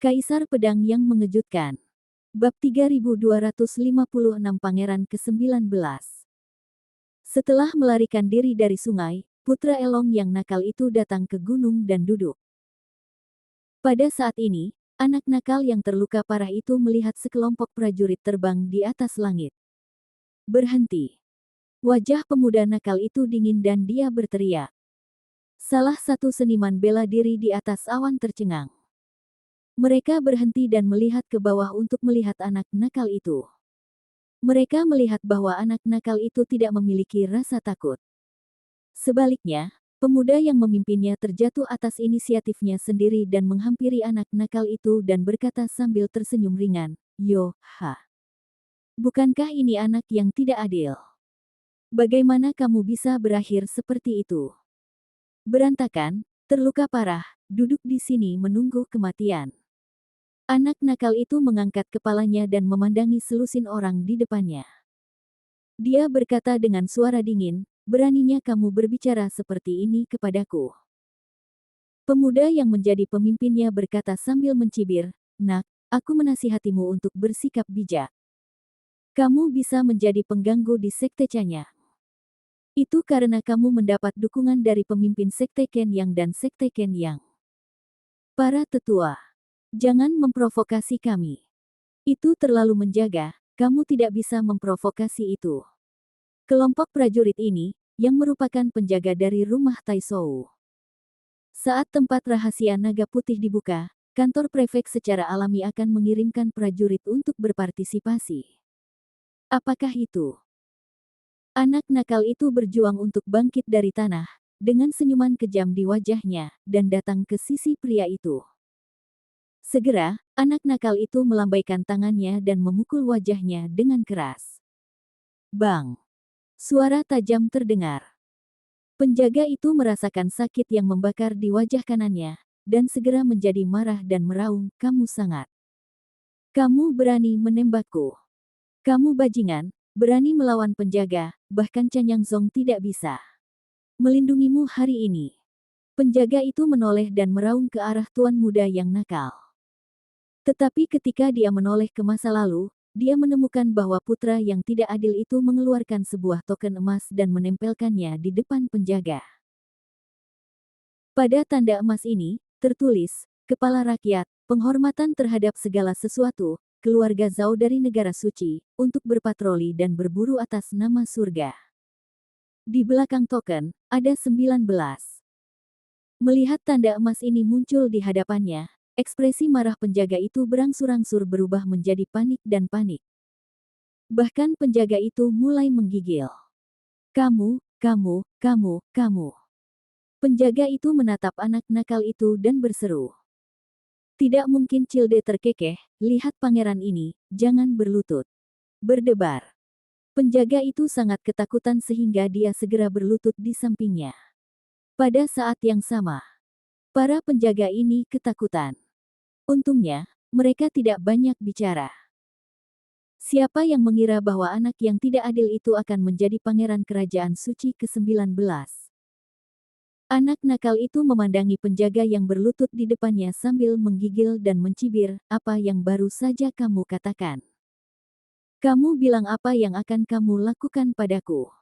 Kaisar Pedang yang Mengejutkan. Bab 3256 Pangeran ke-19. Setelah melarikan diri dari sungai, putra Elong yang nakal itu datang ke gunung dan duduk. Pada saat ini, anak nakal yang terluka parah itu melihat sekelompok prajurit terbang di atas langit. Berhenti. Wajah pemuda nakal itu dingin dan dia berteriak. Salah satu seniman bela diri di atas awan tercengang. Mereka berhenti dan melihat ke bawah untuk melihat anak nakal itu. Mereka melihat bahwa anak nakal itu tidak memiliki rasa takut. Sebaliknya, pemuda yang memimpinnya terjatuh atas inisiatifnya sendiri dan menghampiri anak nakal itu dan berkata sambil tersenyum ringan, "Yo, ha. Bukankah ini anak yang tidak adil? Bagaimana kamu bisa berakhir seperti itu? Berantakan, terluka parah, duduk di sini menunggu kematian." Anak nakal itu mengangkat kepalanya dan memandangi selusin orang di depannya. Dia berkata dengan suara dingin, "Beraninya kamu berbicara seperti ini kepadaku?" Pemuda yang menjadi pemimpinnya berkata sambil mencibir, "Nak, aku menasihatimu untuk bersikap bijak. Kamu bisa menjadi pengganggu di sekte Canya. Itu karena kamu mendapat dukungan dari pemimpin sekte Ken Yang dan sekte Ken Yang. Para tetua, jangan memprovokasi kami. Itu terlalu menjaga, kamu tidak bisa memprovokasi itu." Kelompok prajurit ini, yang merupakan penjaga dari rumah Taisou. Saat tempat rahasia naga putih dibuka, kantor prefek secara alami akan mengirimkan prajurit untuk berpartisipasi. Apakah itu? Anak nakal itu berjuang untuk bangkit dari tanah, dengan senyuman kejam di wajahnya, dan datang ke sisi pria itu. Segera, anak nakal itu melambaikan tangannya dan memukul wajahnya dengan keras. Bang! Suara tajam terdengar. Penjaga itu merasakan sakit yang membakar di wajah kanannya, dan segera menjadi marah dan meraung, "Kamu sangat. Kamu berani menembakku. Kamu bajingan, berani melawan penjaga, bahkan Canyang Zong tidak bisa melindungimu hari ini." Penjaga itu menoleh dan meraung ke arah tuan muda yang nakal. Tetapi ketika dia menoleh ke masa lalu, dia menemukan bahwa putra yang tidak adil itu mengeluarkan sebuah token emas dan menempelkannya di depan penjaga. Pada tanda emas ini, tertulis, "Kepala Rakyat, penghormatan terhadap segala sesuatu, keluarga Zhao dari negara suci, untuk berpatroli dan berburu atas nama surga." Di belakang token, ada 19. Melihat tanda emas ini muncul di hadapannya, ekspresi marah penjaga itu berangsur-angsur berubah menjadi panik dan panik. Bahkan penjaga itu mulai menggigil. Kamu. Penjaga itu menatap anak nakal itu dan berseru. Tidak mungkin Cilde terkekeh, lihat pangeran ini, jangan berlutut. Berdebar. Penjaga itu sangat ketakutan sehingga dia segera berlutut di sampingnya. Pada saat yang sama, para penjaga ini ketakutan. Untungnya, mereka tidak banyak bicara. Siapa yang mengira bahwa anak yang tidak adil itu akan menjadi pangeran kerajaan suci ke-19? Anak nakal itu memandangi penjaga yang berlutut di depannya sambil menggigil dan mencibir, "Apa yang baru saja kamu katakan? Kamu bilang apa yang akan kamu lakukan padaku?"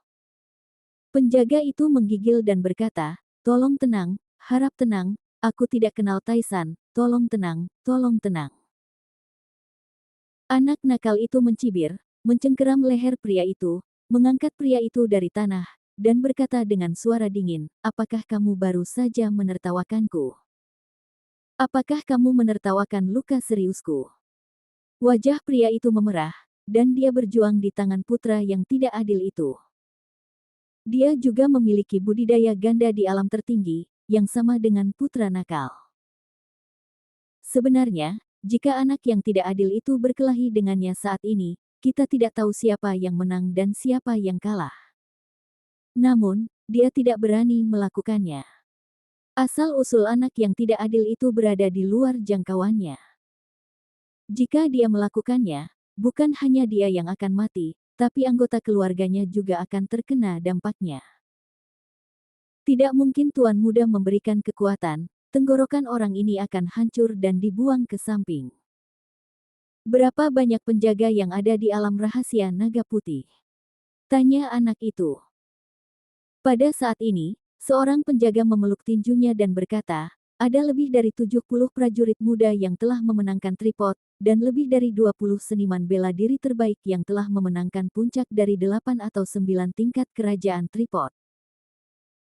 Penjaga itu menggigil dan berkata, "Tolong tenang, harap tenang, aku tidak kenal Taisan, tolong tenang, tolong tenang." Anak nakal itu mencibir, mencengkeram leher pria itu, mengangkat pria itu dari tanah, dan berkata dengan suara dingin, "Apakah kamu baru saja menertawakanku? Apakah kamu menertawakan luka seriusku?" Wajah pria itu memerah, dan dia berjuang di tangan putra yang tidak adil itu. Dia juga memiliki budidaya ganda di alam tertinggi, yang sama dengan putra nakal. Sebenarnya, jika anak yang tidak adil itu berkelahi dengannya saat ini, kita tidak tahu siapa yang menang dan siapa yang kalah. Namun, dia tidak berani melakukannya. Asal-usul anak yang tidak adil itu berada di luar jangkauannya. Jika dia melakukannya, bukan hanya dia yang akan mati, tapi anggota keluarganya juga akan terkena dampaknya. Tidak mungkin Tuan Muda memberikan kekuatan, tenggorokan orang ini akan hancur dan dibuang ke samping. Berapa banyak penjaga yang ada di alam rahasia naga putih? Tanya anak itu. Pada saat ini, seorang penjaga memeluk tinjunya dan berkata, ada lebih dari 70 prajurit muda yang telah memenangkan tripod, dan lebih dari 20 seniman bela diri terbaik yang telah memenangkan puncak dari 8 atau 9 tingkat kerajaan tripod.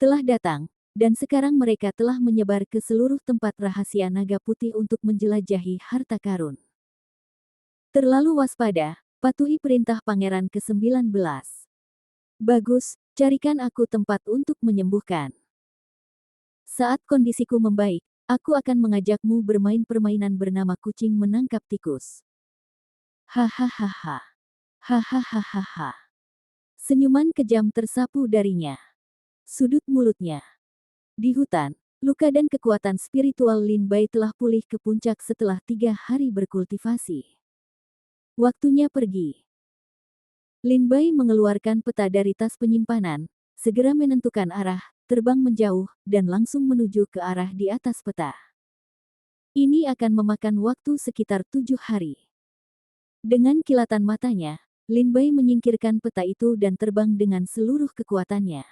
Telah datang, dan sekarang mereka telah menyebar ke seluruh tempat rahasia naga putih untuk menjelajahi harta karun. Terlalu waspada, patuhi perintah pangeran ke-19. Bagus, carikan aku tempat untuk menyembuhkan. Saat kondisiku membaik, aku akan mengajakmu bermain permainan bernama kucing menangkap tikus. Hahaha. Hahaha. Senyuman kejam tersapu darinya. Sudut mulutnya. Di hutan, luka dan kekuatan spiritual Lin Bai telah pulih ke puncak setelah 3 hari berkultivasi. Waktunya pergi. Lin Bai mengeluarkan peta dari tas penyimpanan, segera menentukan arah, terbang menjauh, dan langsung menuju ke arah di atas peta. Ini akan memakan waktu sekitar 7 hari. Dengan kilatan matanya, Lin Bai menyingkirkan peta itu dan terbang dengan seluruh kekuatannya.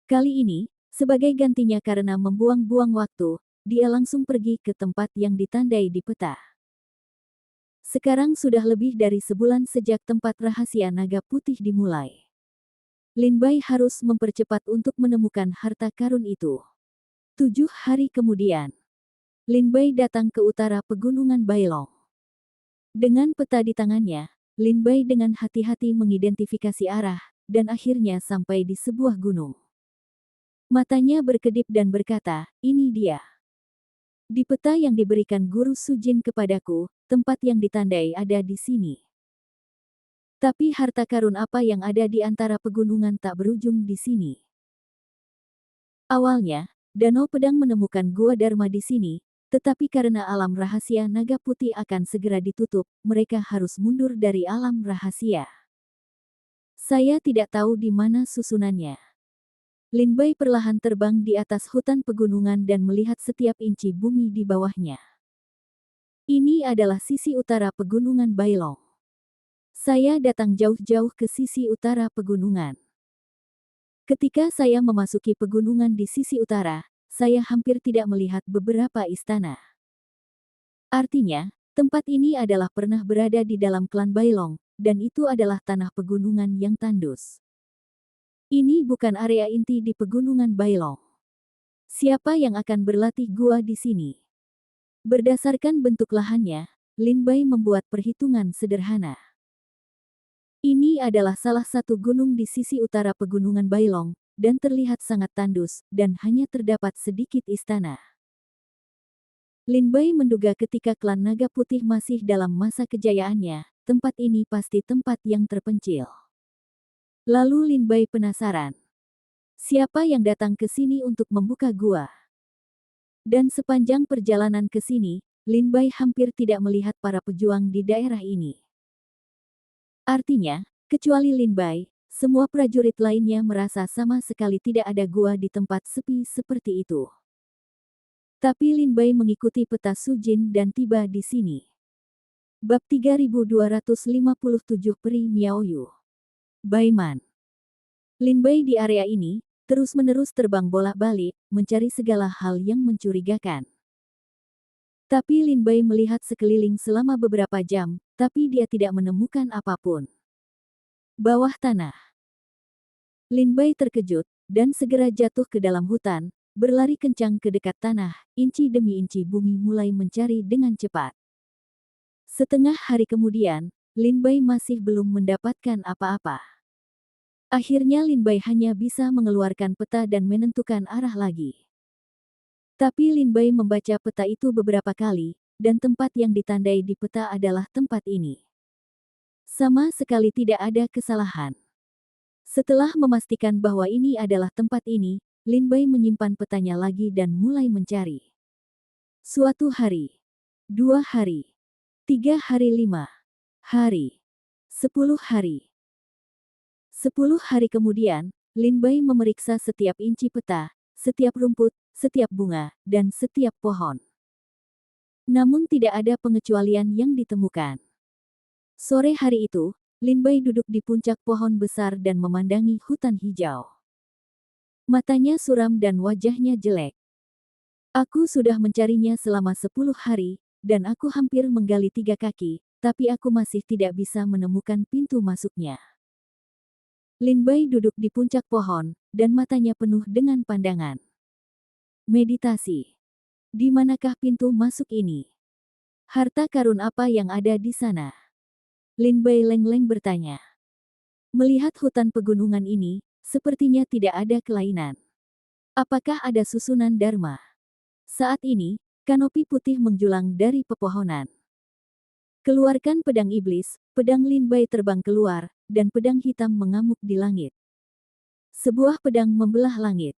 Kali ini, sebagai gantinya karena membuang-buang waktu, dia langsung pergi ke tempat yang ditandai di peta. Sekarang sudah lebih dari sebulan sejak tempat rahasia naga putih dimulai. Lin Bai harus mempercepat untuk menemukan harta karun itu. 7 hari kemudian, Lin Bai datang ke utara pegunungan Bailong. Dengan peta di tangannya, Lin Bai dengan hati-hati mengidentifikasi arah, dan akhirnya sampai di sebuah gunung. Matanya berkedip dan berkata, ini dia. Di peta yang diberikan Guru Sujin kepadaku, tempat yang ditandai ada di sini. Tapi harta karun apa yang ada di antara pegunungan tak berujung di sini. Awalnya, Danau Pedang menemukan Gua Dharma di sini, tetapi karena alam rahasia naga putih akan segera ditutup, mereka harus mundur dari alam rahasia. Saya tidak tahu di mana susunannya. Lin Bai perlahan terbang di atas hutan pegunungan dan melihat setiap inci bumi di bawahnya. Ini adalah sisi utara pegunungan Bailong. Saya datang jauh-jauh ke sisi utara pegunungan. Ketika saya memasuki pegunungan di sisi utara, saya hampir tidak melihat beberapa istana. Artinya, tempat ini adalah pernah berada di dalam klan Bailong, dan itu adalah tanah pegunungan yang tandus. Ini bukan area inti di pegunungan Bailong. Siapa yang akan berlatih gua di sini? Berdasarkan bentuk lahannya, Lin Bai membuat perhitungan sederhana. Ini adalah salah satu gunung di sisi utara pegunungan Bailong, dan terlihat sangat tandus, dan hanya terdapat sedikit istana. Lin Bai menduga ketika klan Naga Putih masih dalam masa kejayaannya, tempat ini pasti tempat yang terpencil. Lalu Lin Bai penasaran. Siapa yang datang ke sini untuk membuka gua? Dan sepanjang perjalanan ke sini, Lin Bai hampir tidak melihat para pejuang di daerah ini. Artinya, kecuali Lin Bai, semua prajurit lainnya merasa sama sekali tidak ada gua di tempat sepi seperti itu. Tapi Lin Bai mengikuti peta Sujin dan tiba di sini. Bab 3257 Peri Miaoyu. Baiman. Lin Bai di area ini, terus-menerus terbang bolak-balik, mencari segala hal yang mencurigakan. Tapi Lin Bai melihat sekeliling selama beberapa jam, tapi dia tidak menemukan apapun. Bawah tanah. Lin Bai terkejut, dan segera jatuh ke dalam hutan, berlari kencang ke dekat tanah, inci demi inci bumi mulai mencari dengan cepat. Setengah hari kemudian, Lin Bai masih belum mendapatkan apa-apa. Akhirnya Lin Bai hanya bisa mengeluarkan peta dan menentukan arah lagi. Tapi Lin Bai membaca peta itu beberapa kali, dan tempat yang ditandai di peta adalah tempat ini. Sama sekali tidak ada kesalahan. Setelah memastikan bahwa ini adalah tempat ini, Lin Bai menyimpan petanya lagi dan mulai mencari. Suatu hari, 2 hari, 3 hari, 5 hari, 10 hari. 10 hari kemudian, Lin Bai memeriksa setiap inci peta, setiap rumput, setiap bunga, dan setiap pohon. Namun tidak ada pengecualian yang ditemukan. Sore hari itu, Lin Bai duduk di puncak pohon besar dan memandangi hutan hijau. Matanya suram dan wajahnya jelek. Aku sudah mencarinya selama 10 hari, dan aku hampir menggali 3 kaki, tapi aku masih tidak bisa menemukan pintu masuknya. Lin Bai duduk di puncak pohon, dan matanya penuh dengan pandangan. Meditasi. Di manakah pintu masuk ini? Harta karun apa yang ada di sana? Lin Bai leng-leng bertanya. Melihat hutan pegunungan ini, sepertinya tidak ada kelainan. Apakah ada susunan dharma? Saat ini, kanopi putih menjulang dari pepohonan. Keluarkan pedang iblis, pedang Lin Bai terbang keluar, dan pedang hitam mengamuk di langit. Sebuah pedang membelah langit.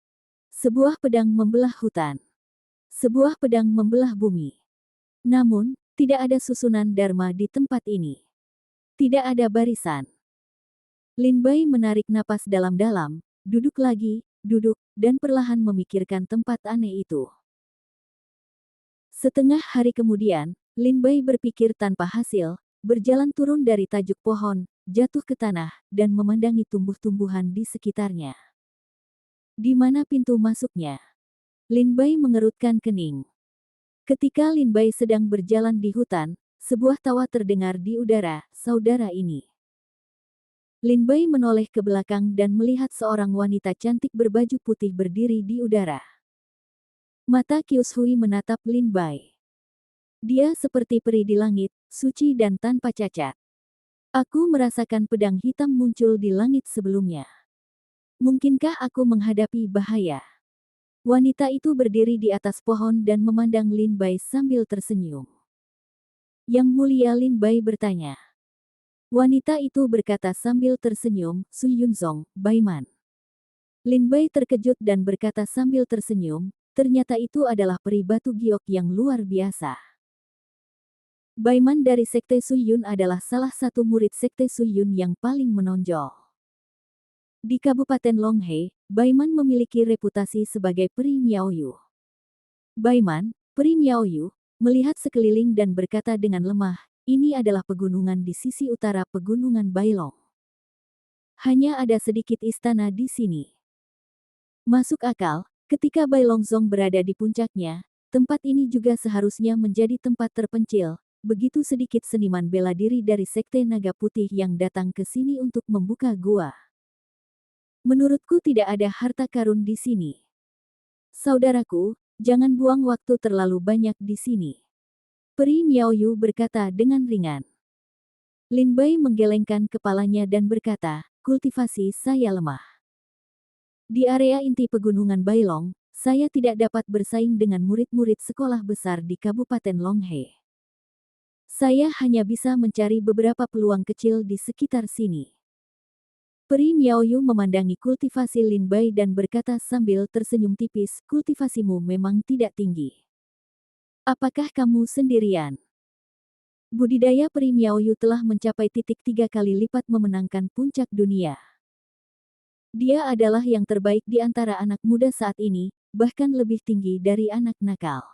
Sebuah pedang membelah hutan. Sebuah pedang membelah bumi. Namun, tidak ada susunan dharma di tempat ini. Tidak ada barisan. Lin Bai menarik napas dalam-dalam, duduk lagi, duduk, dan perlahan memikirkan tempat aneh itu. Setengah hari kemudian, Lin Bai berpikir tanpa hasil, berjalan turun dari tajuk pohon, jatuh ke tanah, dan memandangi tumbuh-tumbuhan di sekitarnya. Di mana pintu masuknya? Lin Bai mengerutkan kening. Ketika Lin Bai sedang berjalan di hutan, sebuah tawa terdengar di udara, saudara ini. Lin Bai menoleh ke belakang dan melihat seorang wanita cantik berbaju putih berdiri di udara. Mata Kius Hui menatap Lin Bai. Dia seperti peri di langit, suci dan tanpa cacat. Aku merasakan pedang hitam muncul di langit sebelumnya. Mungkinkah aku menghadapi bahaya? Wanita itu berdiri di atas pohon dan memandang Lin Bai sambil tersenyum. Yang Mulia, Lin Bai bertanya. Wanita itu berkata sambil tersenyum, Su Yunzong, Baiman. Lin Bai terkejut dan berkata sambil tersenyum, ternyata itu adalah peri batu giok yang luar biasa. Baiman dari Sekte Suyun adalah salah satu murid Sekte Suyun yang paling menonjol. Di Kabupaten Longhei, Baiman memiliki reputasi sebagai peri Miaoyu. Baiman, peri Miaoyu, melihat sekeliling dan berkata dengan lemah, ini adalah pegunungan di sisi utara pegunungan Bailong. Hanya ada sedikit istana di sini. Masuk akal, ketika Bailongzong berada di puncaknya, tempat ini juga seharusnya menjadi tempat terpencil. Begitu sedikit seniman bela diri dari Sekte Naga Putih yang datang ke sini untuk membuka gua. Menurutku tidak ada harta karun di sini. Saudaraku, jangan buang waktu terlalu banyak di sini. Peri Miaoyu berkata dengan ringan. Lin Bai menggelengkan kepalanya dan berkata, kultivasi saya lemah. Di area inti pegunungan Bailong, saya tidak dapat bersaing dengan murid-murid sekolah besar di Kabupaten Longhei. Saya hanya bisa mencari beberapa peluang kecil di sekitar sini. Peri Miaoyu memandangi kultivasi Lin Bai dan berkata sambil tersenyum tipis, kultivasimu memang tidak tinggi. Apakah kamu sendirian? Budidaya peri Miaoyu telah mencapai titik 3 kali lipat memenangkan puncak dunia. Dia adalah yang terbaik di antara anak muda saat ini, bahkan lebih tinggi dari anak nakal.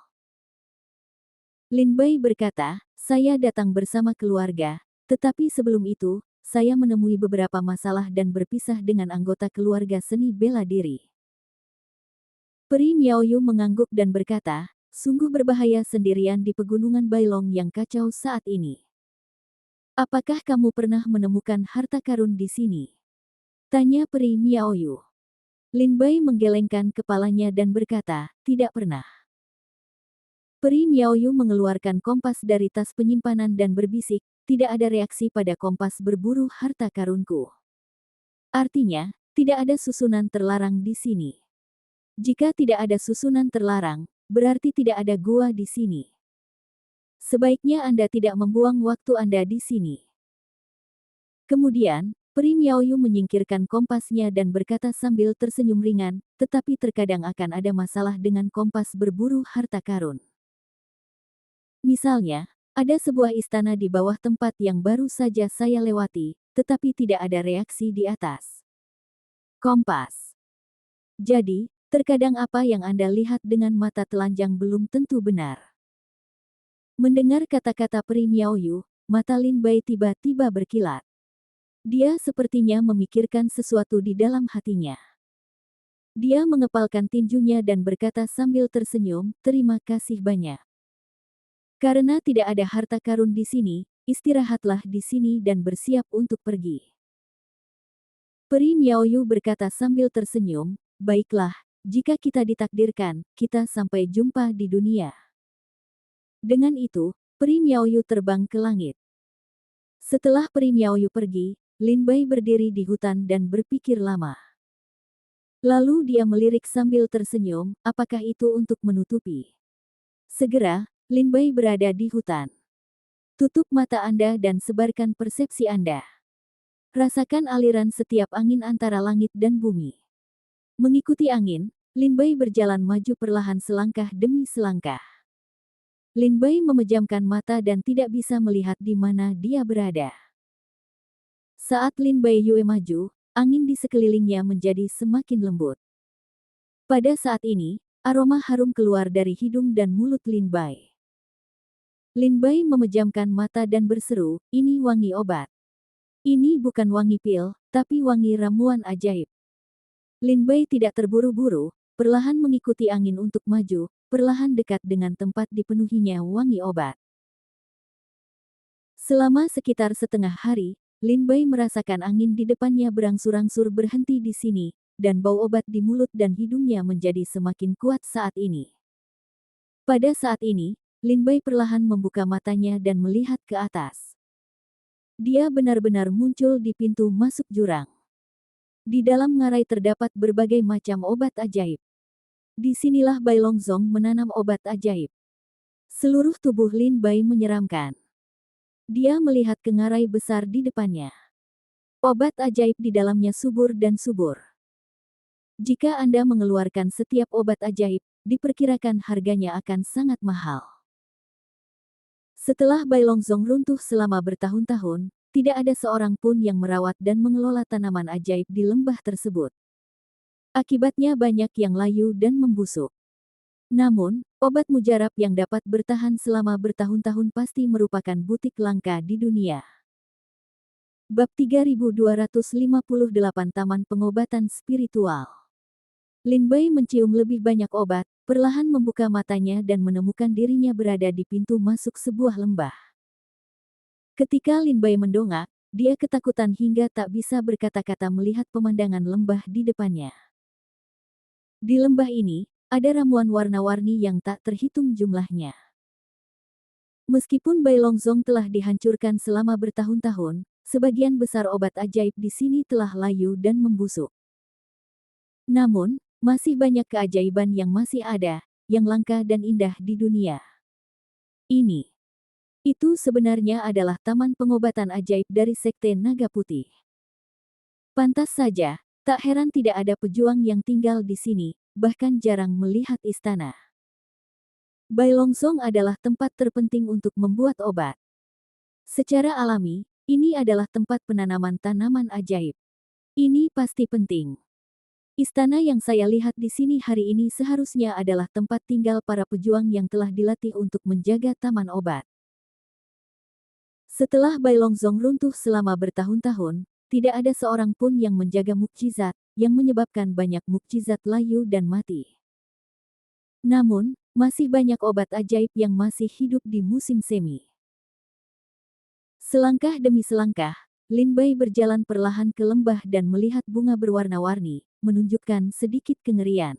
Lin Bai berkata, saya datang bersama keluarga, tetapi sebelum itu, saya menemui beberapa masalah dan berpisah dengan anggota keluarga seni bela diri. Peri Miaoyu mengangguk dan berkata, sungguh berbahaya sendirian di pegunungan Bailong yang kacau saat ini. Apakah kamu pernah menemukan harta karun di sini? Tanya Peri Miaoyu. Lin Bai menggelengkan kepalanya dan berkata, tidak pernah. Peri Miaoyu mengeluarkan kompas dari tas penyimpanan dan berbisik, tidak ada reaksi pada kompas berburu harta karunku. Artinya, tidak ada susunan terlarang di sini. Jika tidak ada susunan terlarang, berarti tidak ada gua di sini. Sebaiknya Anda tidak membuang waktu Anda di sini. Kemudian, Peri Miaoyu menyingkirkan kompasnya dan berkata sambil tersenyum ringan, tetapi terkadang akan ada masalah dengan kompas berburu harta karun. Misalnya, ada sebuah istana di bawah tempat yang baru saja saya lewati, tetapi tidak ada reaksi di atas kompas. Jadi, Terkadang apa yang Anda lihat dengan mata telanjang belum tentu benar. Mendengar kata-kata Peri Miaoyu, mata Lin Bai tiba-tiba berkilat. Dia sepertinya memikirkan sesuatu di dalam hatinya. Dia mengepalkan tinjunya dan berkata sambil tersenyum, "Terima kasih banyak. Karena tidak ada harta karun di sini, istirahatlah di sini dan bersiap untuk pergi." Peri Miaoyu berkata sambil tersenyum, "Baiklah, jika kita ditakdirkan, kita sampai jumpa di dunia." Dengan itu, Peri Miaoyu terbang ke langit. Setelah Peri Miaoyu pergi, Lin Bai berdiri di hutan dan berpikir lama. Lalu dia melirik sambil tersenyum, apakah itu untuk menutupi? Segera, Lin Bai berada di hutan. Tutup mata Anda dan sebarkan persepsi Anda. Rasakan aliran setiap angin antara langit dan bumi. Mengikuti angin, Lin Bai berjalan maju perlahan selangkah demi selangkah. Lin Bai memejamkan mata dan tidak bisa melihat di mana dia berada. Saat Lin Bai Yue maju, angin di sekelilingnya menjadi semakin lembut. Pada saat ini, aroma harum keluar dari hidung dan mulut Lin Bai. Lin Bai memejamkan mata dan berseru, "Ini wangi obat. Ini bukan wangi pil, tapi wangi ramuan ajaib." Lin Bai tidak terburu-buru, perlahan mengikuti angin untuk maju, perlahan dekat dengan tempat dipenuhinya wangi obat. Selama sekitar setengah hari, Lin Bai merasakan angin di depannya berangsur-angsur berhenti di sini, dan bau obat di mulut dan hidungnya menjadi semakin kuat saat ini. Pada saat ini, Lin Bai perlahan membuka matanya dan melihat ke atas. Dia benar-benar muncul di pintu masuk jurang. Di dalam ngarai terdapat berbagai macam obat ajaib. Disinilah Bai Longzong menanam obat ajaib. Seluruh tubuh Lin Bai menyeramkan. Dia melihat ke ngarai besar di depannya. Obat ajaib di dalamnya subur dan subur. Jika Anda mengeluarkan setiap obat ajaib, diperkirakan harganya akan sangat mahal. Setelah Bai Longzong runtuh selama bertahun-tahun, tidak ada seorang pun yang merawat dan mengelola tanaman ajaib di lembah tersebut. Akibatnya banyak yang layu dan membusuk. Namun, obat mujarab yang dapat bertahan selama bertahun-tahun pasti merupakan butik langka di dunia. Bab 3258 Taman Pengobatan Spiritual. Lin Bai mencium lebih banyak obat, perlahan membuka matanya dan menemukan dirinya berada di pintu masuk sebuah lembah. Ketika Lin Bai mendongak, dia ketakutan hingga tak bisa berkata-kata melihat pemandangan lembah di depannya. Di lembah ini, ada ramuan warna-warni yang tak terhitung jumlahnya. Meskipun Bai Longzong telah dihancurkan selama bertahun-tahun, sebagian besar obat ajaib di sini telah layu dan membusuk. Namun, masih banyak keajaiban yang masih ada, yang langka dan indah di dunia. Ini. Itu sebenarnya adalah taman pengobatan ajaib dari Sekte Naga Putih. Pantas saja, tak heran tidak ada pejuang yang tinggal di sini, bahkan jarang melihat istana. Bai Longzong adalah tempat terpenting untuk membuat obat. Secara alami, ini adalah tempat penanaman tanaman ajaib. Ini pasti penting. Istana yang saya lihat di sini hari ini seharusnya adalah tempat tinggal para pejuang yang telah dilatih untuk menjaga taman obat. Setelah Bai Longzong runtuh selama bertahun-tahun, tidak ada seorang pun yang menjaga mukjizat, yang menyebabkan banyak mukjizat layu dan mati. Namun, masih banyak obat ajaib yang masih hidup di musim semi. Selangkah demi selangkah, Lin Bai berjalan perlahan ke lembah dan melihat bunga berwarna-warni, menunjukkan sedikit kengerian.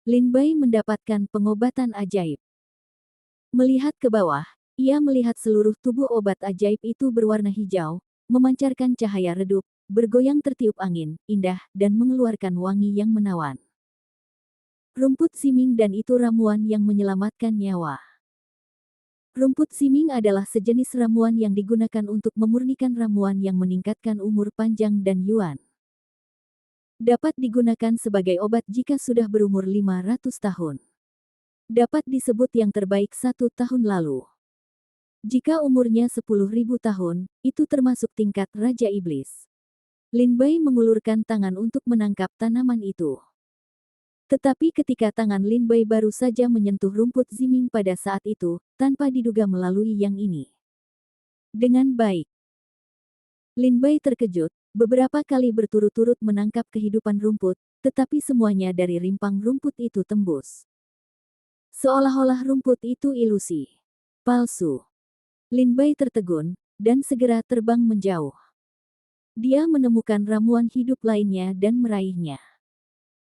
Lin Bai mendapatkan pengobatan ajaib. Melihat ke bawah, ia melihat seluruh tubuh obat ajaib itu berwarna hijau, memancarkan cahaya redup, bergoyang tertiup angin, indah, dan mengeluarkan wangi yang menawan. Rumput siming dan itu ramuan yang menyelamatkan nyawa. Rumput siming adalah sejenis ramuan yang digunakan untuk memurnikan ramuan yang meningkatkan umur panjang dan yuan. Dapat digunakan sebagai obat jika sudah berumur 500 tahun. Dapat disebut yang terbaik 1 tahun lalu. Jika umurnya 10.000 tahun, itu termasuk tingkat Raja Iblis. Lin Bai mengulurkan tangan untuk menangkap tanaman itu. Tetapi ketika tangan Lin Bai baru saja menyentuh rumput Ziming pada saat itu, tanpa diduga melalui yang ini. Dengan baik. Lin Bai terkejut, beberapa kali berturut-turut menangkap kehidupan rumput, tetapi semuanya dari rimpang rumput itu tembus. Seolah-olah rumput itu ilusi. Palsu. Lin Bai tertegun, dan segera terbang menjauh. Dia menemukan ramuan hidup lainnya dan meraihnya.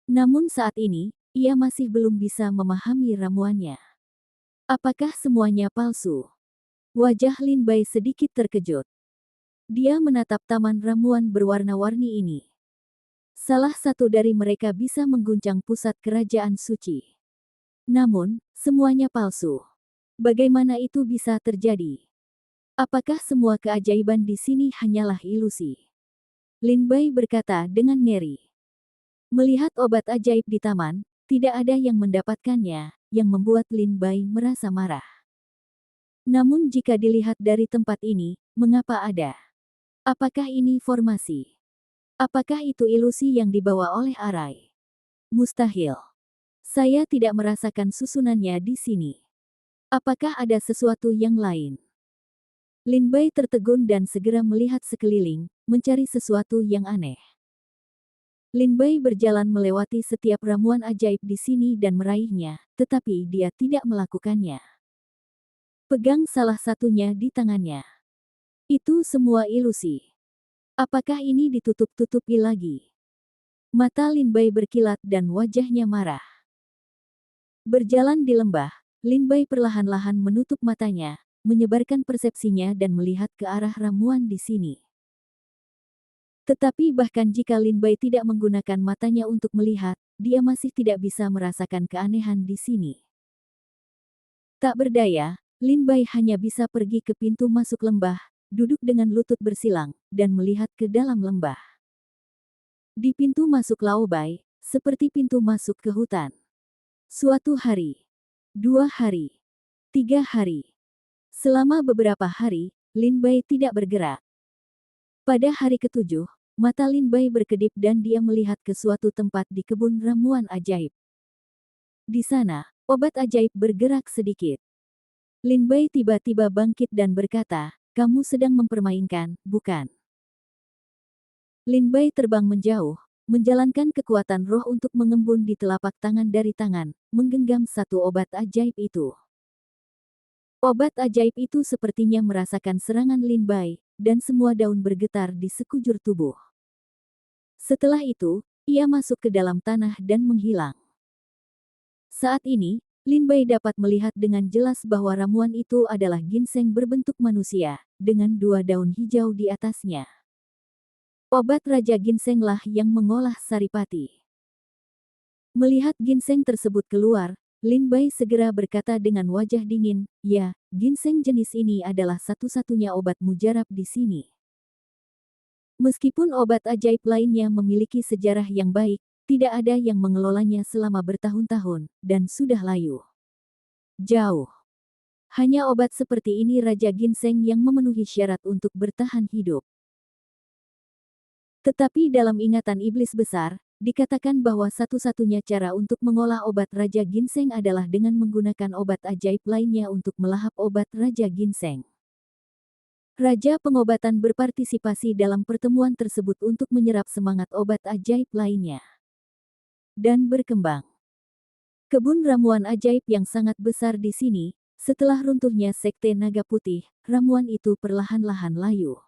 Namun saat ini, ia masih belum bisa memahami ramuannya. Apakah semuanya palsu? Wajah Lin Bai sedikit terkejut. Dia menatap taman ramuan berwarna-warni ini. Salah satu dari mereka bisa mengguncang pusat kerajaan suci. Namun, semuanya palsu. Bagaimana itu bisa terjadi? Apakah semua keajaiban di sini hanyalah ilusi? Lin Bai berkata dengan ngeri. Melihat obat ajaib di taman, tidak ada yang mendapatkannya, yang membuat Lin Bai merasa marah. Namun jika dilihat dari tempat ini, mengapa ada? Apakah ini formasi? Apakah itu ilusi yang dibawa oleh Arai? Mustahil. Saya tidak merasakan susunannya di sini. Apakah ada sesuatu yang lain? Lin Bai tertegun dan segera melihat sekeliling, mencari sesuatu yang aneh. Lin Bai berjalan melewati setiap ramuan ajaib di sini dan meraihnya, tetapi dia tidak melakukannya. Pegang salah satunya di tangannya. Itu semua ilusi. Apakah ini ditutup-tutupi lagi? Mata Lin Bai berkilat dan wajahnya marah. Berjalan di lembah, Lin Bai perlahan-lahan menutup matanya, menyebarkan persepsinya dan melihat ke arah ramuan di sini. Tetapi bahkan jika Lin Bai tidak menggunakan matanya untuk melihat, dia masih tidak bisa merasakan keanehan di sini. Tak berdaya, Lin Bai hanya bisa pergi ke pintu masuk lembah, duduk dengan lutut bersilang, dan melihat ke dalam lembah. Di pintu masuk Lao Bai, seperti pintu masuk ke hutan. Suatu hari, 2 hari, 3 hari. Selama beberapa hari, Lin Bai tidak bergerak. Pada hari ke-7, mata Lin Bai berkedip dan dia melihat ke suatu tempat di kebun ramuan ajaib. Di sana, obat ajaib bergerak sedikit. Lin Bai tiba-tiba bangkit dan berkata, "Kamu sedang mempermainkan, bukan?" Lin Bai terbang menjauh, menjalankan kekuatan roh untuk mengembun di telapak tangan dari tangan, menggenggam satu obat ajaib itu. Obat ajaib itu sepertinya merasakan serangan Lin Bai, dan semua daun bergetar di sekujur tubuh. Setelah itu, ia masuk ke dalam tanah dan menghilang. Saat ini, Lin Bai dapat melihat dengan jelas bahwa ramuan itu adalah ginseng berbentuk manusia, dengan 2 daun hijau di atasnya. Obat Raja Ginsenglah yang mengolah saripati. Melihat ginseng tersebut keluar, Lin Bai segera berkata dengan wajah dingin, "Ya, ginseng jenis ini adalah satu-satunya obat mujarab di sini." Meskipun obat ajaib lainnya memiliki sejarah yang baik, tidak ada yang mengelolanya selama bertahun-tahun, dan sudah layu. Jauh. Hanya obat seperti ini Raja Ginseng yang memenuhi syarat untuk bertahan hidup. Tetapi dalam ingatan iblis besar, dikatakan bahwa satu-satunya cara untuk mengolah obat Raja Ginseng adalah dengan menggunakan obat ajaib lainnya untuk melahap obat Raja Ginseng. Raja Pengobatan berpartisipasi dalam pertemuan tersebut untuk menyerap semangat obat ajaib lainnya. Dan berkembang. Kebun ramuan ajaib yang sangat besar di sini, setelah runtuhnya Sekte Naga Putih, ramuan itu perlahan-lahan layu.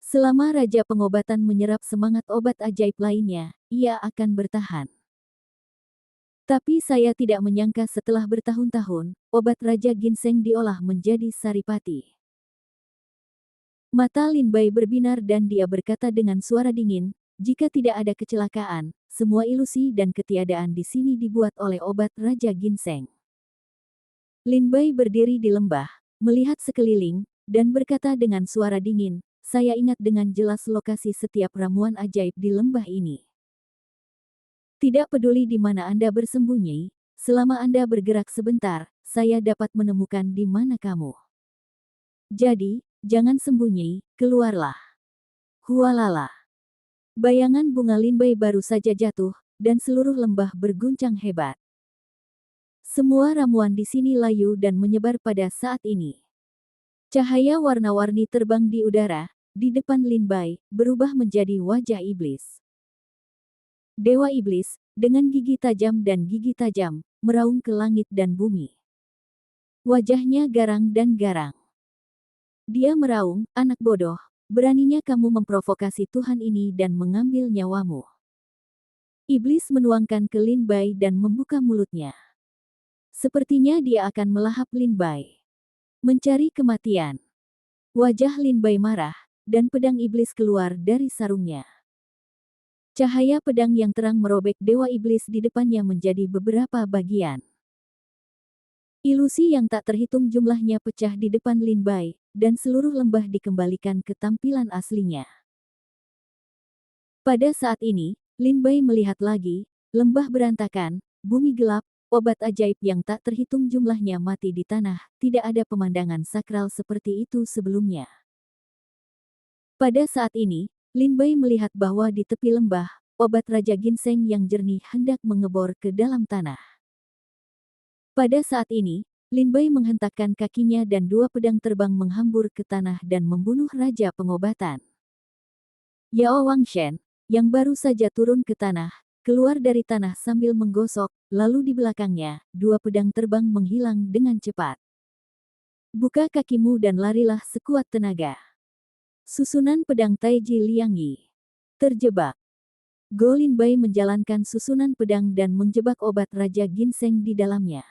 Selama Raja Pengobatan menyerap semangat obat ajaib lainnya, ia akan bertahan. Tapi saya tidak menyangka setelah bertahun-tahun, obat Raja Ginseng diolah menjadi saripati. Mata Lin Bai berbinar dan dia berkata dengan suara dingin, "Jika tidak ada kecelakaan, semua ilusi dan ketiadaan di sini dibuat oleh obat Raja Ginseng." Lin Bai berdiri di lembah, melihat sekeliling, dan berkata dengan suara dingin, "Saya ingat dengan jelas lokasi setiap ramuan ajaib di lembah ini. Tidak peduli di mana Anda bersembunyi, selama Anda bergerak sebentar, saya dapat menemukan di mana kamu. Jadi, jangan sembunyi, keluarlah." Hualala. Bayangan bunga Lin Bai baru saja jatuh, dan seluruh lembah berguncang hebat. Semua ramuan di sini layu dan menyebar pada saat ini. Cahaya warna-warni terbang di udara, di depan Lin Bai, berubah menjadi wajah iblis. Dewa iblis, dengan gigi tajam dan gigi tajam, meraung ke langit dan bumi. Wajahnya garang dan garang. Dia meraung, anak bodoh, beraninya kamu memprovokasi Tuhan ini dan mengambil nyawamu. Iblis menuangkan ke Lin Bai dan membuka mulutnya. Sepertinya dia akan melahap Lin Bai. Mencari kematian. Wajah Lin Bai marah, dan pedang iblis keluar dari sarungnya. Cahaya pedang yang terang merobek dewa iblis di depannya menjadi beberapa bagian. Ilusi yang tak terhitung jumlahnya pecah di depan Lin Bai, dan seluruh lembah dikembalikan ke tampilan aslinya. Pada saat ini, Lin Bai melihat lagi, lembah berantakan, bumi gelap, obat ajaib yang tak terhitung jumlahnya mati di tanah, tidak ada pemandangan sakral seperti itu sebelumnya. Pada saat ini, Lin Bai melihat bahwa di tepi lembah, obat Raja Ginseng yang jernih hendak mengebor ke dalam tanah. Pada saat ini, Lin Bai menghentakkan kakinya dan dua pedang terbang menghambur ke tanah dan membunuh Raja Pengobatan. Yao Wangshen, yang baru saja turun ke tanah, keluar dari tanah sambil menggosok, lalu di belakangnya, dua pedang terbang menghilang dengan cepat. Buka kakimu dan larilah sekuat tenaga. Susunan pedang Taiji Liangyi. Terjebak. Go Lin Bai menjalankan susunan pedang dan menjebak obat Raja Ginseng di dalamnya.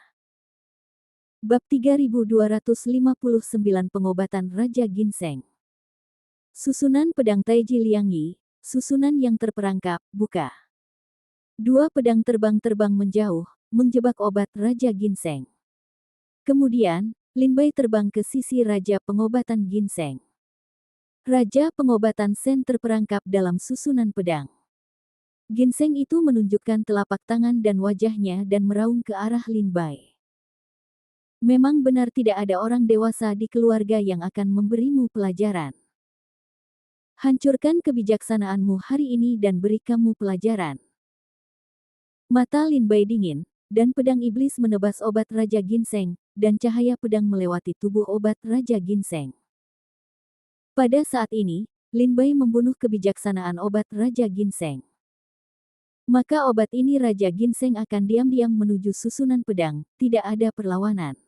Bab 3259 Pengobatan Raja Ginseng. Susunan pedang Taiji Liangyi, susunan yang terperangkap, buka. Dua pedang terbang menjauh, menjebak obat Raja Ginseng. Kemudian, Lin Bai terbang ke sisi Raja Pengobatan Ginseng. Raja Pengobatan Sen terperangkap dalam susunan pedang. Ginseng itu menunjukkan telapak tangan dan wajahnya dan meraung ke arah Lin Bai. Memang benar tidak ada orang dewasa di keluarga yang akan memberimu pelajaran. Hancurkan kebijaksanaanmu hari ini dan beri kamu pelajaran. Mata Lin Bai dingin, dan pedang iblis menebas obat Raja Ginseng, dan cahaya pedang melewati tubuh obat Raja Ginseng. Pada saat ini, Lin Bai membunuh kebijaksanaan obat Raja Ginseng. Maka obat ini Raja Ginseng akan diam-diam menuju susunan pedang, tidak ada perlawanan.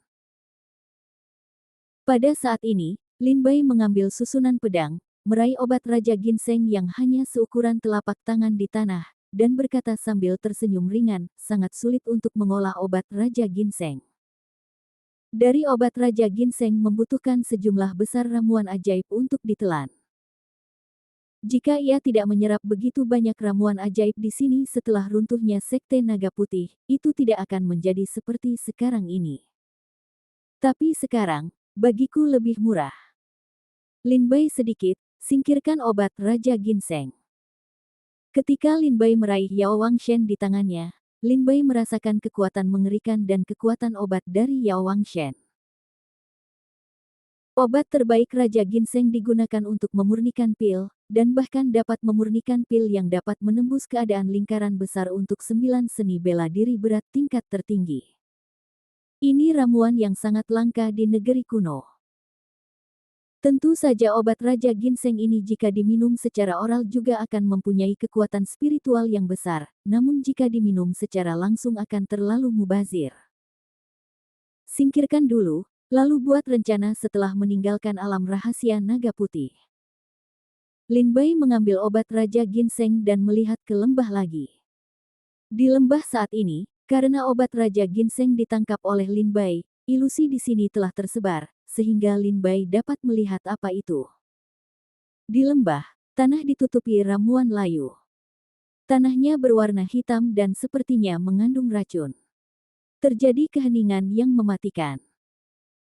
Pada saat ini, Lin Bai mengambil susunan pedang, meraih obat Raja Ginseng yang hanya seukuran telapak tangan di tanah, dan berkata sambil tersenyum ringan, sangat sulit untuk mengolah obat Raja Ginseng. Dari obat Raja Ginseng membutuhkan sejumlah besar ramuan ajaib untuk ditelan. Jika ia tidak menyerap begitu banyak ramuan ajaib di sini setelah runtuhnya Sekte Naga Putih, itu tidak akan menjadi seperti sekarang ini. Tapi sekarang, bagiku lebih murah. Lin Bai sedikit, singkirkan obat Raja Ginseng. Ketika Lin Bai meraih Yao Wangshen di tangannya, Lin Bai merasakan kekuatan mengerikan dan kekuatan obat dari Yao Wangshen. Obat terbaik Raja Ginseng digunakan untuk memurnikan pil, dan bahkan dapat memurnikan pil yang dapat menembus keadaan lingkaran besar untuk 9 seni bela diri berat tingkat tertinggi. Ini ramuan yang sangat langka di negeri kuno. Tentu saja obat Raja Ginseng ini jika diminum secara oral juga akan mempunyai kekuatan spiritual yang besar, namun jika diminum secara langsung akan terlalu mubazir. Singkirkan dulu, lalu buat rencana setelah meninggalkan alam rahasia naga putih. Lin Bai mengambil obat Raja Ginseng dan melihat ke lembah lagi. Di lembah saat ini, karena obat Raja Ginseng ditangkap oleh Lin Bai, ilusi di sini telah tersebar, sehingga Lin Bai dapat melihat apa itu. Di lembah, tanah ditutupi ramuan layu. Tanahnya berwarna hitam dan sepertinya mengandung racun. Terjadi keheningan yang mematikan.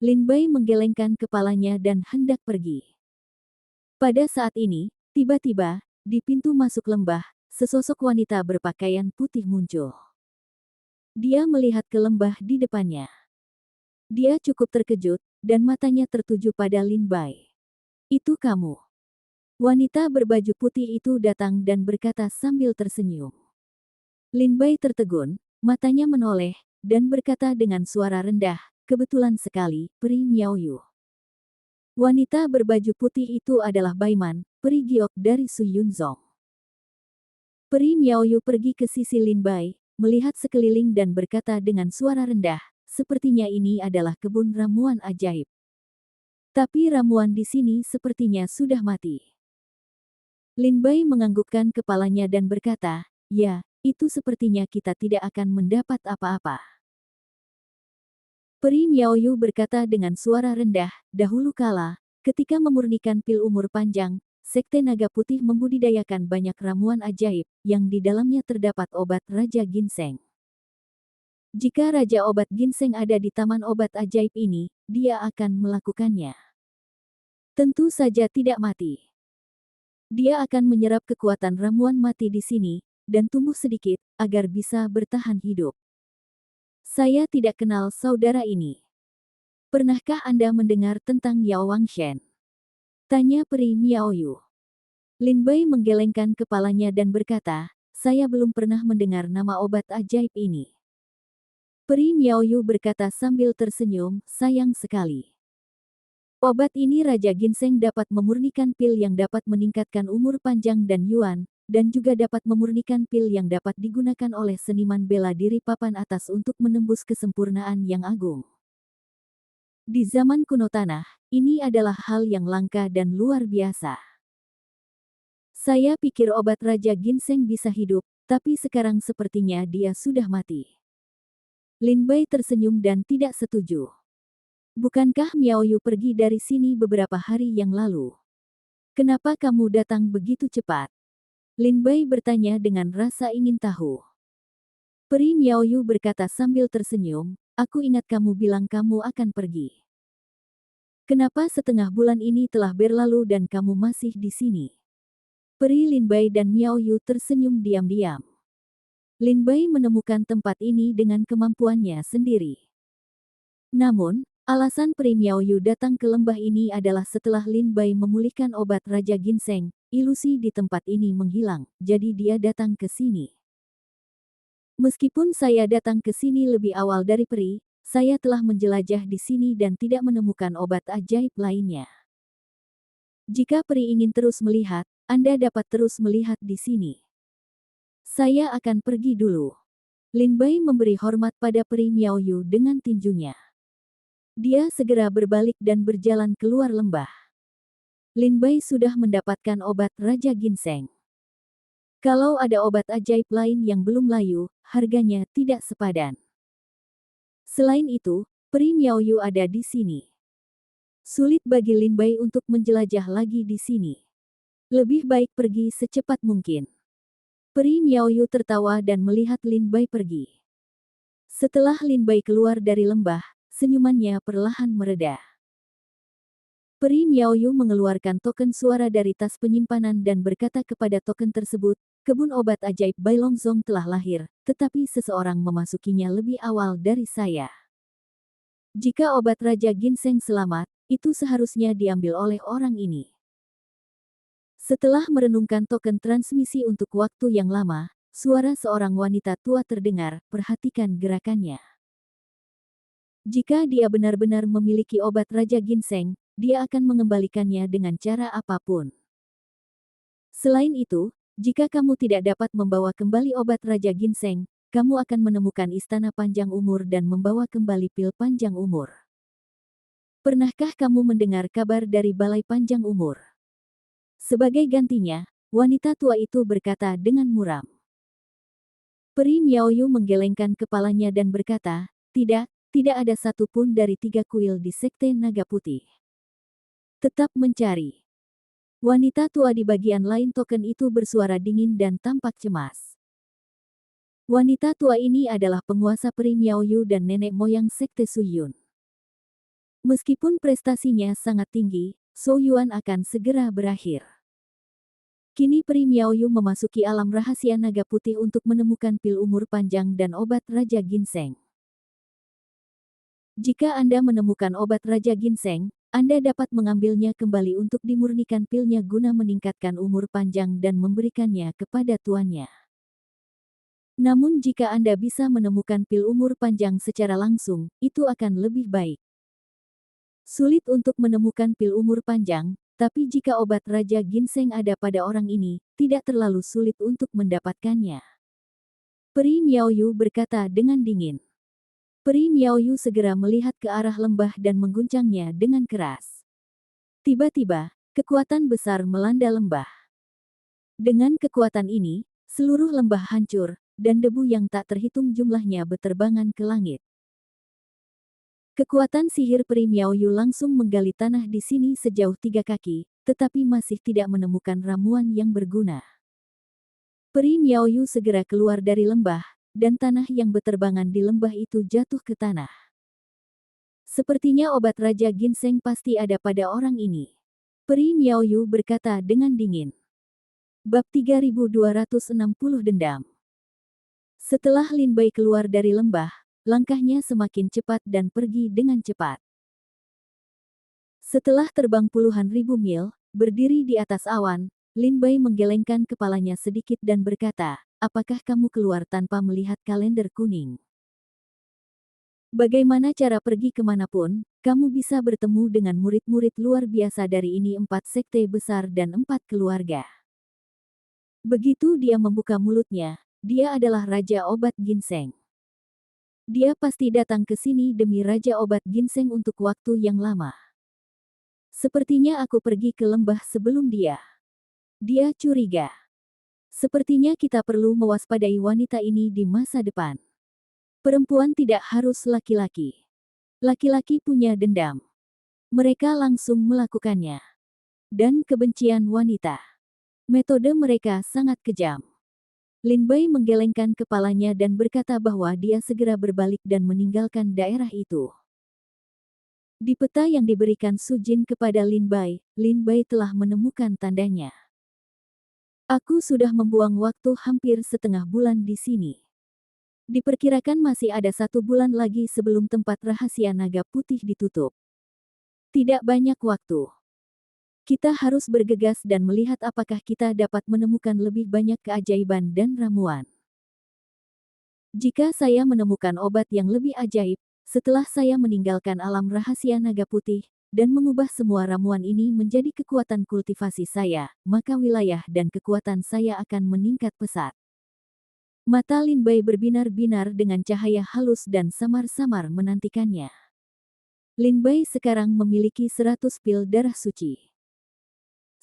Lin Bai menggelengkan kepalanya dan hendak pergi. Pada saat ini, tiba-tiba, di pintu masuk lembah, sesosok wanita berpakaian putih muncul. Dia melihat ke lembah di depannya. Dia cukup terkejut, dan matanya tertuju pada Lin Bai. Itu kamu. Wanita berbaju putih itu datang dan berkata sambil tersenyum. Lin Bai tertegun, matanya menoleh, dan berkata dengan suara rendah, kebetulan sekali, Peri Miaoyu. Wanita berbaju putih itu adalah Baiman, peri giok dari Su Yunzong. Peri Miaoyu pergi ke sisi Lin Bai, melihat sekeliling dan berkata dengan suara rendah, sepertinya ini adalah kebun ramuan ajaib. Tapi ramuan di sini sepertinya sudah mati. Lin Bai menganggukkan kepalanya dan berkata, ya, itu sepertinya kita tidak akan mendapat apa-apa. Peri Miaoyu berkata dengan suara rendah, dahulu kala, ketika memurnikan pil umur panjang, Sekte Naga Putih membudidayakan banyak ramuan ajaib, yang di dalamnya terdapat obat Raja Ginseng. Jika Raja Obat Ginseng ada di taman obat ajaib ini, dia akan melakukannya. Tentu saja tidak mati. Dia akan menyerap kekuatan ramuan mati di sini, dan tumbuh sedikit, agar bisa bertahan hidup. Saya tidak kenal saudara ini. Pernahkah Anda mendengar tentang Yao Wangshen? Tanya Peri Miaoyu. Lin Bai menggelengkan kepalanya dan berkata, saya belum pernah mendengar nama obat ajaib ini. Peri Miaoyu berkata sambil tersenyum, sayang sekali. Obat ini Raja Ginseng dapat memurnikan pil yang dapat meningkatkan umur panjang dan yuan, dan juga dapat memurnikan pil yang dapat digunakan oleh seniman bela diri papan atas untuk menembus kesempurnaan yang agung. Di zaman kuno tanah, ini adalah hal yang langka dan luar biasa. Saya pikir obat Raja Ginseng bisa hidup, tapi sekarang sepertinya dia sudah mati. Lin Bai tersenyum dan tidak setuju. Bukankah Miaoyu pergi dari sini beberapa hari yang lalu? Kenapa kamu datang begitu cepat? Lin Bai bertanya dengan rasa ingin tahu. Peri Miaoyu berkata sambil tersenyum, aku ingat kamu bilang kamu akan pergi. Kenapa setengah bulan ini telah berlalu dan kamu masih di sini? Peri Lin Bai dan Miaoyu tersenyum diam-diam. Lin Bai menemukan tempat ini dengan kemampuannya sendiri. Namun, alasan Peri Miaoyu datang ke lembah ini adalah setelah Lin Bai memulihkan obat Raja Ginseng, ilusi di tempat ini menghilang, jadi dia datang ke sini. Meskipun saya datang ke sini lebih awal dari Peri, saya telah menjelajah di sini dan tidak menemukan obat ajaib lainnya. Jika Peri ingin terus melihat, Anda dapat terus melihat di sini. Saya akan pergi dulu. Lin Bai memberi hormat pada Peri Miaoyu dengan tinjunya. Dia segera berbalik dan berjalan keluar lembah. Lin Bai sudah mendapatkan obat Raja Ginseng. Kalau ada obat ajaib lain yang belum layu, harganya tidak sepadan. Selain itu, Peri Miaoyu ada di sini. Sulit bagi Lin Bai untuk menjelajah lagi di sini. Lebih baik pergi secepat mungkin. Peri Miaoyu tertawa dan melihat Lin Bai pergi. Setelah Lin Bai keluar dari lembah, senyumannya perlahan mereda. Peri Miaoyu mengeluarkan token suara dari tas penyimpanan dan berkata kepada token tersebut, kebun obat ajaib Bailongzong telah lahir, tetapi seseorang memasukinya lebih awal dari saya. Jika obat Raja Ginseng selamat, itu seharusnya diambil oleh orang ini. Setelah merenungkan token transmisi untuk waktu yang lama, suara seorang wanita tua terdengar, perhatikan gerakannya. Jika dia benar-benar memiliki obat Raja Ginseng, dia akan mengembalikannya dengan cara apapun. Selain itu, jika kamu tidak dapat membawa kembali obat Raja Ginseng, kamu akan menemukan istana panjang umur dan membawa kembali pil panjang umur. Pernahkah kamu mendengar kabar dari Balai Panjang Umur? Sebagai gantinya, wanita tua itu berkata dengan muram. Peri Miaoyu menggelengkan kepalanya dan berkata, tidak ada satupun dari 3 kuil di Sekte Naga Putih. Tetap mencari. Wanita tua di bagian lain token itu bersuara dingin dan tampak cemas. Wanita tua ini adalah penguasa Peri Miaoyu dan nenek moyang Sekte Suyun. Meskipun prestasinya sangat tinggi, Soyuan akan segera berakhir. Kini Peri Miaoyu memasuki alam rahasia naga putih untuk menemukan pil umur panjang dan obat Raja Ginseng. Jika Anda menemukan obat Raja Ginseng, Anda dapat mengambilnya kembali untuk dimurnikan pilnya guna meningkatkan umur panjang dan memberikannya kepada tuannya. Namun jika Anda bisa menemukan pil umur panjang secara langsung, itu akan lebih baik. Sulit untuk menemukan pil umur panjang, tapi jika obat Raja Ginseng ada pada orang ini, tidak terlalu sulit untuk mendapatkannya. Peri Miaoyu berkata dengan dingin. Peri Miaoyu segera melihat ke arah lembah dan mengguncangnya dengan keras. Tiba-tiba, kekuatan besar melanda lembah. Dengan kekuatan ini, seluruh lembah hancur, dan debu yang tak terhitung jumlahnya berterbangan ke langit. Kekuatan sihir Peri Miaoyu langsung menggali tanah di sini sejauh 3 kaki, tetapi masih tidak menemukan ramuan yang berguna. Peri Miaoyu segera keluar dari lembah, dan tanah yang berterbangan di lembah itu jatuh ke tanah. Sepertinya obat Raja Ginseng pasti ada pada orang ini. Peri Miaoyu berkata dengan dingin. Bab 3260 Dendam. Setelah Lin Bai keluar dari lembah, langkahnya semakin cepat dan pergi dengan cepat. Setelah terbang puluhan ribu mil, berdiri di atas awan, Lin Bai menggelengkan kepalanya sedikit dan berkata, apakah kamu keluar tanpa melihat kalender kuning? Bagaimana cara pergi kemanapun, kamu bisa bertemu dengan murid-murid luar biasa dari ini 4 sekte besar dan 4 keluarga. Begitu dia membuka mulutnya, dia adalah Raja Obat Ginseng. Dia pasti datang ke sini demi Raja Obat Ginseng untuk waktu yang lama. Sepertinya aku pergi ke lembah sebelum dia. Dia curiga. Sepertinya kita perlu mewaspadai wanita ini di masa depan. Perempuan tidak harus laki-laki. Laki-laki punya dendam. Mereka langsung melakukannya. Dan kebencian wanita. Metode mereka sangat kejam. Lin Bai menggelengkan kepalanya dan berkata bahwa dia segera berbalik dan meninggalkan daerah itu. Di peta yang diberikan Su Jin kepada Lin Bai telah menemukan tandanya. Aku sudah membuang waktu hampir setengah bulan di sini. Diperkirakan masih ada 1 bulan lagi sebelum tempat rahasia naga putih ditutup. Tidak banyak waktu. Kita harus bergegas dan melihat apakah kita dapat menemukan lebih banyak keajaiban dan ramuan. Jika saya menemukan obat yang lebih ajaib, setelah saya meninggalkan alam rahasia naga putih, dan mengubah semua ramuan ini menjadi kekuatan kultivasi saya, maka wilayah dan kekuatan saya akan meningkat pesat. Mata Lin Bai berbinar-binar dengan cahaya halus dan samar-samar menantikannya. Lin Bai sekarang memiliki 100 pil darah suci.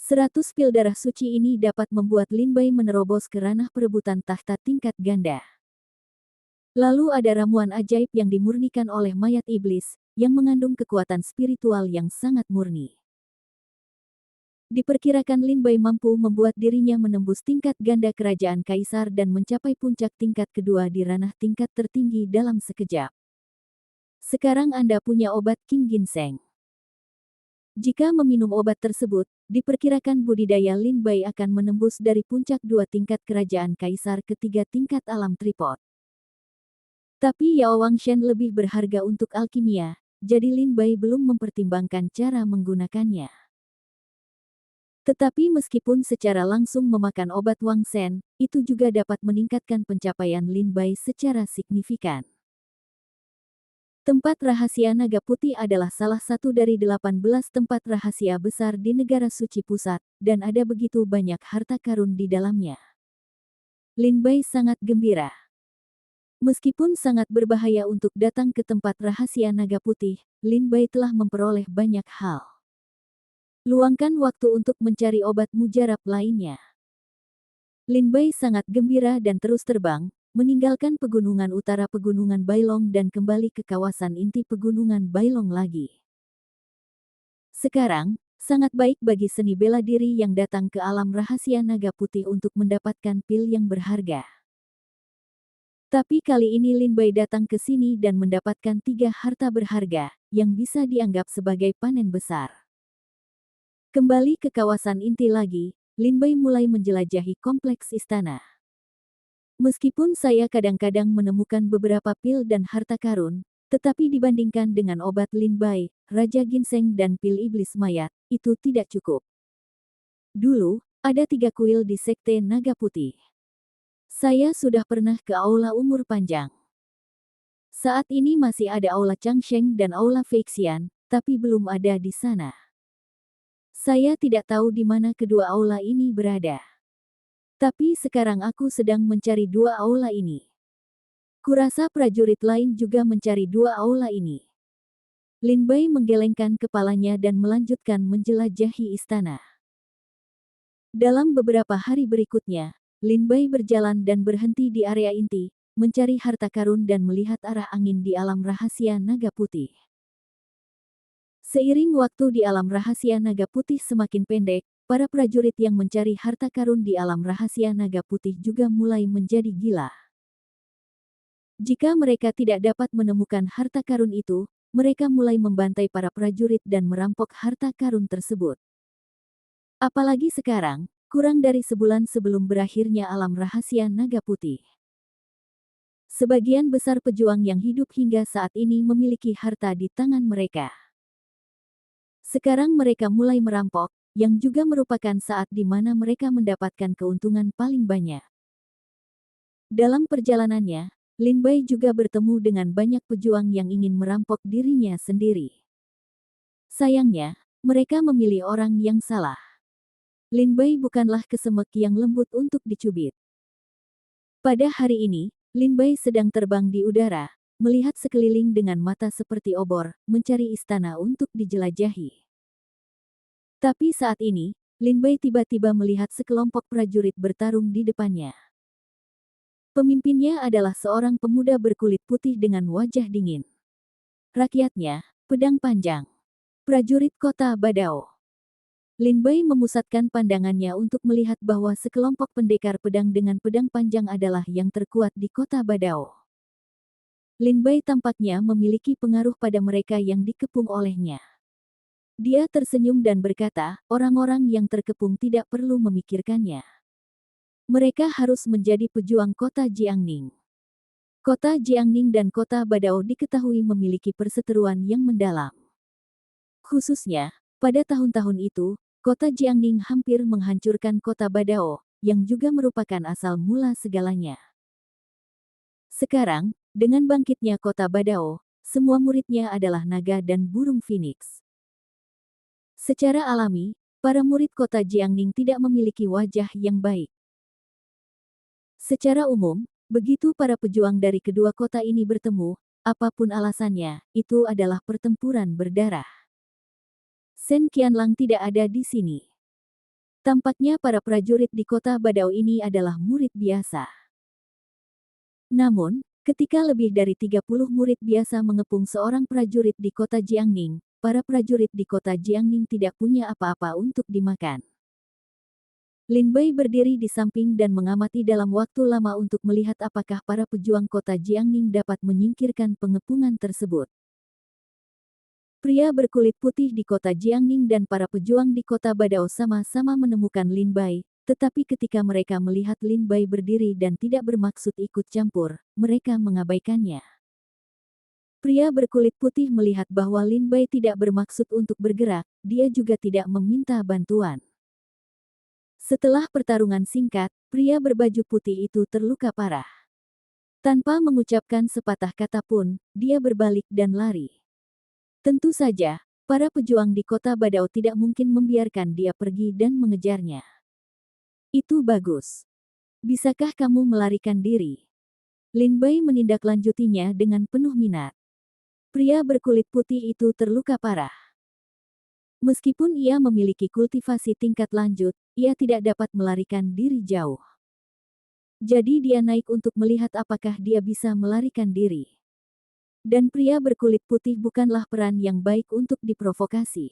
100 pil darah suci ini dapat membuat Lin Bai menerobos ke ranah perebutan tahta tingkat ganda. Lalu ada ramuan ajaib yang dimurnikan oleh mayat iblis, yang mengandung kekuatan spiritual yang sangat murni. Diperkirakan Lin Bai mampu membuat dirinya menembus tingkat ganda kerajaan kaisar dan mencapai puncak tingkat kedua di ranah tingkat tertinggi dalam sekejap. Sekarang Anda punya obat King Ginseng. Jika meminum obat tersebut, diperkirakan budidaya Lin Bai akan menembus dari puncak 2 tingkat kerajaan kaisar ke 3 tingkat alam tripod. Tapi Yao Wangshen lebih berharga untuk alkimia, jadi Lin Bai belum mempertimbangkan cara menggunakannya. Tetapi meskipun secara langsung memakan obat Wangshen, itu juga dapat meningkatkan pencapaian Lin Bai secara signifikan. Tempat rahasia naga putih adalah salah satu dari 18 tempat rahasia besar di negara suci pusat, dan ada begitu banyak harta karun di dalamnya. Lin Bai sangat gembira. Meskipun sangat berbahaya untuk datang ke tempat rahasia naga putih, Lin Bai telah memperoleh banyak hal. Luangkan waktu untuk mencari obat mujarab lainnya. Lin Bai sangat gembira dan terus terbang, meninggalkan pegunungan utara pegunungan Bailong dan kembali ke kawasan inti pegunungan Bailong lagi. Sekarang, sangat baik bagi seni bela diri yang datang ke alam rahasia naga putih untuk mendapatkan pil yang berharga. Tapi kali ini Lin Bai datang ke sini dan mendapatkan 3 harta berharga, yang bisa dianggap sebagai panen besar. Kembali ke kawasan inti lagi, Lin Bai mulai menjelajahi kompleks istana. Meskipun saya kadang-kadang menemukan beberapa pil dan harta karun, tetapi dibandingkan dengan obat Lin Bai, Raja Ginseng dan pil iblis mayat, itu tidak cukup. Dulu, ada 3 kuil di Sekte Naga Putih. Saya sudah pernah ke Aula Umur Panjang. Saat ini masih ada Aula Changsheng dan Aula Feixian, tapi belum ada di sana. Saya tidak tahu di mana kedua aula ini berada. Tapi sekarang aku sedang mencari dua aula ini. Kurasa prajurit lain juga mencari dua aula ini. Lin Bai menggelengkan kepalanya dan melanjutkan menjelajahi istana. Dalam beberapa hari berikutnya, Lin Bai berjalan dan berhenti di area inti, mencari harta karun dan melihat arah angin di alam rahasia naga putih. Seiring waktu di alam rahasia naga putih semakin pendek, para prajurit yang mencari harta karun di alam rahasia naga putih juga mulai menjadi gila. Jika mereka tidak dapat menemukan harta karun itu, mereka mulai membantai para prajurit dan merampok harta karun tersebut. Apalagi sekarang, kurang dari sebulan sebelum berakhirnya alam rahasia naga putih. Sebagian besar pejuang yang hidup hingga saat ini memiliki harta di tangan mereka. Sekarang mereka mulai merampok, yang juga merupakan saat di mana mereka mendapatkan keuntungan paling banyak. Dalam perjalanannya, Lin Bai juga bertemu dengan banyak pejuang yang ingin merampok dirinya sendiri. Sayangnya, mereka memilih orang yang salah. Lin Bai bukanlah kesemek yang lembut untuk dicubit. Pada hari ini, Lin Bai sedang terbang di udara, melihat sekeliling dengan mata seperti obor, mencari istana untuk dijelajahi. Tapi saat ini, Lin Bai tiba-tiba melihat sekelompok prajurit bertarung di depannya. Pemimpinnya adalah seorang pemuda berkulit putih dengan wajah dingin. Rakyatnya, pedang panjang. Prajurit kota Badao. Lin Bai memusatkan pandangannya untuk melihat bahwa sekelompok pendekar pedang dengan pedang panjang adalah yang terkuat di kota Badao. Lin Bai tampaknya memiliki pengaruh pada mereka yang dikepung olehnya. Dia tersenyum dan berkata, orang-orang yang terkepung tidak perlu memikirkannya. Mereka harus menjadi pejuang kota Jiangning. Kota Jiangning dan kota Badao diketahui memiliki perseteruan yang mendalam. Khususnya, pada tahun-tahun itu, kota Jiangning hampir menghancurkan kota Badao, yang juga merupakan asal mula segalanya. Sekarang, dengan bangkitnya kota Badao, semua muridnya adalah naga dan burung phoenix. Secara alami, para murid kota Jiangning tidak memiliki wajah yang baik. Secara umum, begitu para pejuang dari kedua kota ini bertemu, apapun alasannya, itu adalah pertempuran berdarah. Shen Qianlang tidak ada di sini. Tampaknya para prajurit di kota Badao ini adalah murid biasa. Namun, ketika lebih dari 30 murid biasa mengepung seorang prajurit di kota Jiangning, para prajurit di kota Jiangning tidak punya apa-apa untuk dimakan. Lin Bai berdiri di samping dan mengamati dalam waktu lama untuk melihat apakah para pejuang kota Jiangning dapat menyingkirkan pengepungan tersebut. Pria berkulit putih di kota Jiangning dan para pejuang di kota Badao sama-sama menemukan Lin Bai, tetapi ketika mereka melihat Lin Bai berdiri dan tidak bermaksud ikut campur, mereka mengabaikannya. Pria berkulit putih melihat bahwa Lin Bai tidak bermaksud untuk bergerak, dia juga tidak meminta bantuan. Setelah pertarungan singkat, pria berbaju putih itu terluka parah. Tanpa mengucapkan sepatah kata pun, dia berbalik dan lari. Tentu saja, para pejuang di kota Badao tidak mungkin membiarkan dia pergi dan mengejarnya. Itu bagus. Bisakah kamu melarikan diri? Lin Bai menindaklanjutinya dengan penuh minat. Pria berkulit putih itu terluka parah. Meskipun ia memiliki kultivasi tingkat lanjut, ia tidak dapat melarikan diri jauh. Jadi dia naik untuk melihat apakah dia bisa melarikan diri. Dan pria berkulit putih bukanlah peran yang baik untuk diprovokasi.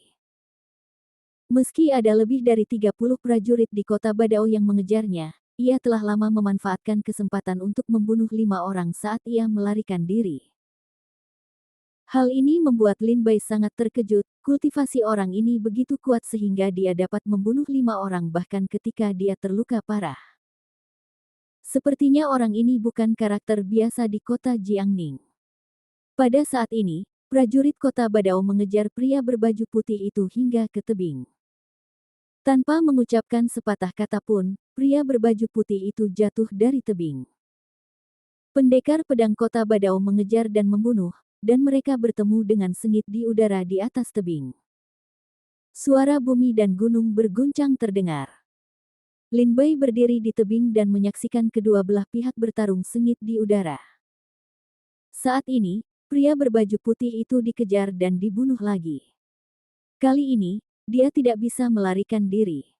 Meski ada lebih dari 30 prajurit di kota Badao yang mengejarnya, ia telah lama memanfaatkan kesempatan untuk membunuh 5 orang saat ia melarikan diri. Hal ini membuat Lin Bai sangat terkejut, kultivasi orang ini begitu kuat sehingga dia dapat membunuh 5 orang bahkan ketika dia terluka parah. Sepertinya orang ini bukan karakter biasa di kota Jiangning. Pada saat ini, prajurit kota Badao mengejar pria berbaju putih itu hingga ke tebing. Tanpa mengucapkan sepatah kata pun, pria berbaju putih itu jatuh dari tebing. Pendekar pedang kota Badao mengejar dan membunuh, dan mereka bertemu dengan sengit di udara di atas tebing. Suara bumi dan gunung berguncang terdengar. Lin Bei berdiri di tebing dan menyaksikan kedua belah pihak bertarung sengit di udara. Saat ini, pria berbaju putih itu dikejar dan dibunuh lagi. Kali ini, dia tidak bisa melarikan diri.